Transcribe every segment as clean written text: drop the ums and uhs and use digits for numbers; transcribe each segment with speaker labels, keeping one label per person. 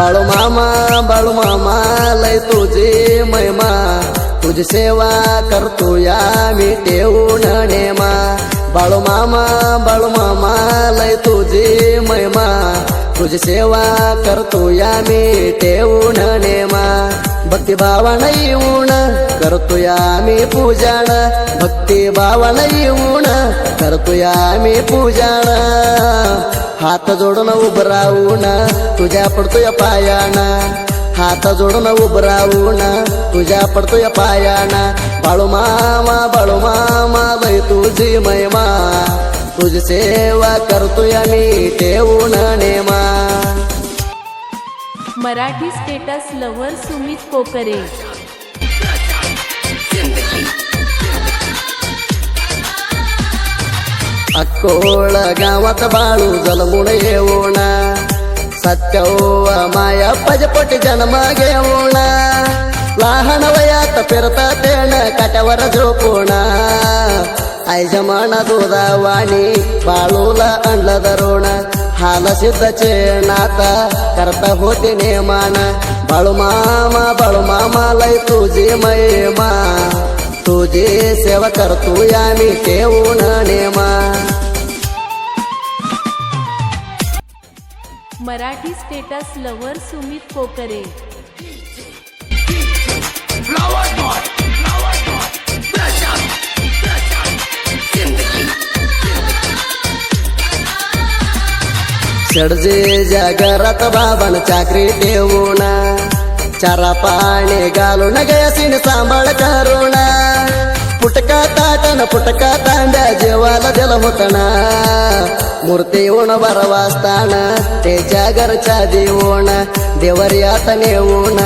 Speaker 1: बाळू मामा लय तुझी महिमा, तुझी सेवा करतो या मी ठेवून नेमा। बाळू मामा लय तुझी महिमा, तुझी सेवा करतो या मी ठेवून नेमा। भक्ती भावानं येऊन करतो या मी पूजन, भक्ती भावानं येऊन करतो या मी पूजन। हात जोडून उभं राहून तुझ्या पडतोय पायाना, हात जोडून उभं राहून तुझ्या पडतोय पायाना। बाळू मामा लय तुझी महिमा, तुझी सेवा करतोय मी ठेवून नेमा।
Speaker 2: मराठी स्टेटस लव्हर सुमित कोकरे।
Speaker 1: अक्कोळ गावात बाळू जन्मून येऊन, सत्यव माया पजपट जन्म घेऊन। लहान वयात फिरता तेन काट्यावर झोपून, आई जमाना दुधावाणी बाळूला आणलं धरून। हाल सिद्धचे नाता करता होते नेमान। बाळू मामा लय तुझी महिमा, तुझी सेवा करतो या मी ठेवून नेमा।
Speaker 2: मराठी स्टेटस लव्हर सुमित कोकरे।
Speaker 1: शेडजे जगरात बाबान चाकरी ठेवून, चारा पाणी घालून गयासीन सांभाळ करून। फुटका ताटन फुटका तांब्या जेवाला दिलं होतना, मूर्ती येऊन 12 वाजताना त्याच्या घरच्या देऊन। देवर्यात नेऊन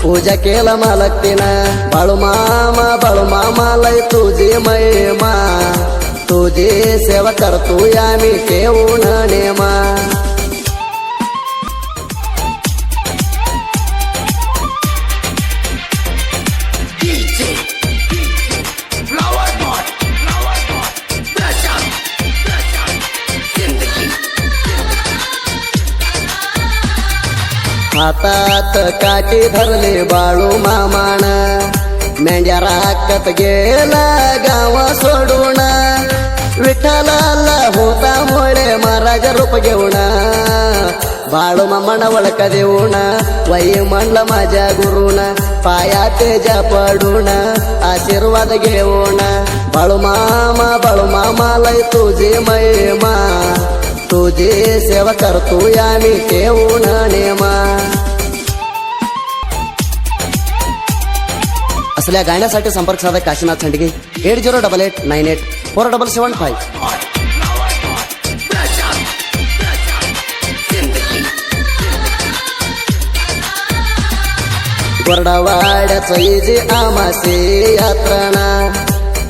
Speaker 1: पूजा केला मालकतीनं। बाळू मामा लय तुझी महिमा, तुझी सेवा करतो या मी ठेवून नेमा। हातात काठी धरले बाळू मामान, मेंढ्या राखत गेला गाव सोडून। विठ्ठलाला होता मोळे महाराज रूप घेऊन, बाळू मामाना वळख देऊन। वही म्हणलं माझ्या गुरुन, पाया तेजा पडून आशीर्वाद घेऊन। बाळू मामा लय तुझी महिमा, तुझी सेवा करतो या मी ठेवून नेमा। असल्या गाण्यासाठी संपर्क साधा काशीनाथ छंडगे 8088984775। गोरडावाड्याचं इजी आमासे यात्रणा,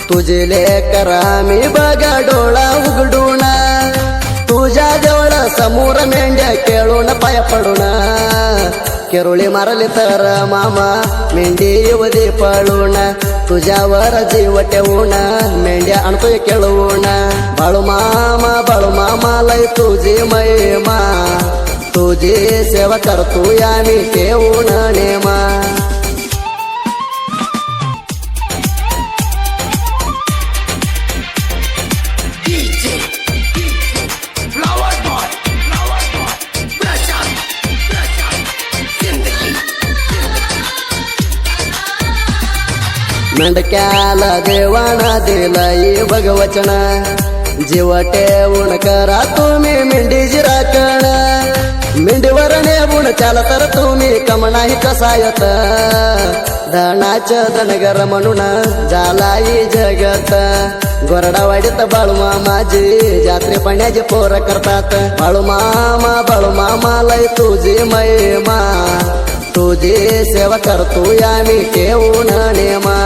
Speaker 1: तुझे लेकर आम्ही बघा डोळा उघडून। तुझ्या जवळ समोर मेंढ्या खेळून पाय पडून, केरोळी मारली तर मामा मेंढी येऊ दे पळून। तुझ्यावर जीव ठेवून मेंढ्या आणतोय खेळवून। बाळू मामा लय तुझी महिमा, तुझी सेवा करतो या मी ठेवून नेमा। मेंढक्याला देवाना दिलंय भगवचन, जीव ठेवून करा तुम्ही मेंढीची राखण। मेंढीवर नेऊन चाल तर तुम्ही कम नाही कसायत, धनाचं धनगर म्हणून झालाय जगत। गोरडावाडीत बाळू मामाजी जात्रे पाण्याची पोर करतात। बाळू मामा लय तुझी महिमा, तुझी सेवा करतो या मी ठेवून नेमा।